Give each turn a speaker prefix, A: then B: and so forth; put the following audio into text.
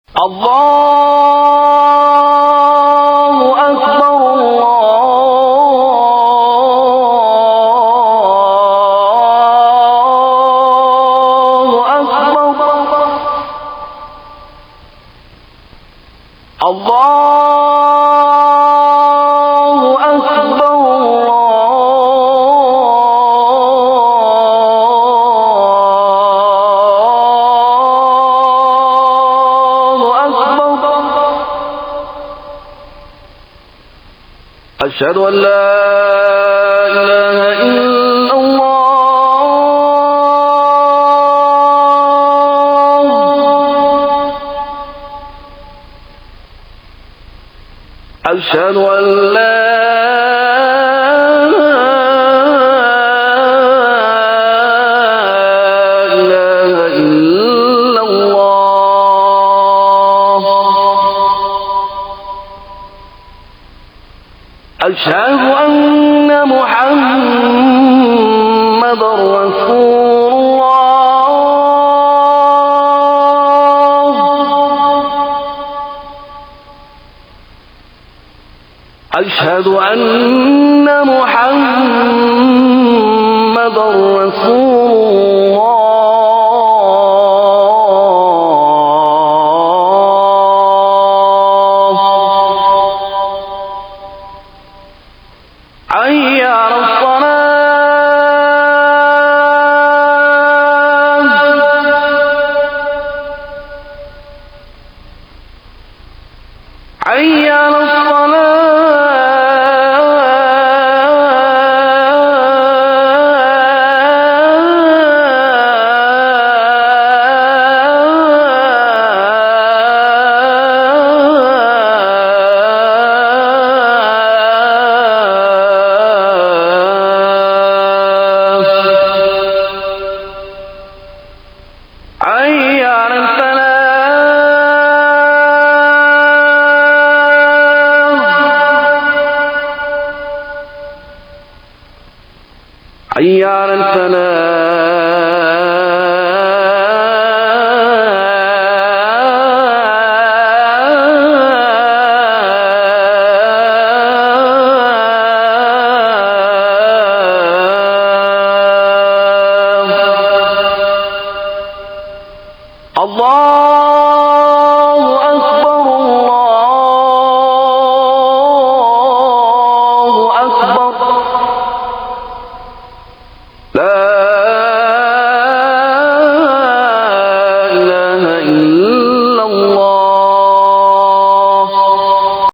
A: الله أكبر الله أكبر الله أكبر أشهد أن لا إله إلا الله أشهد أن لا إله إلا الله أشهد أن محمدًا رسول الله أشهد أن محمدًا رسول حي على الصلاة حي على حي على الفلاح حي على الفلاح الله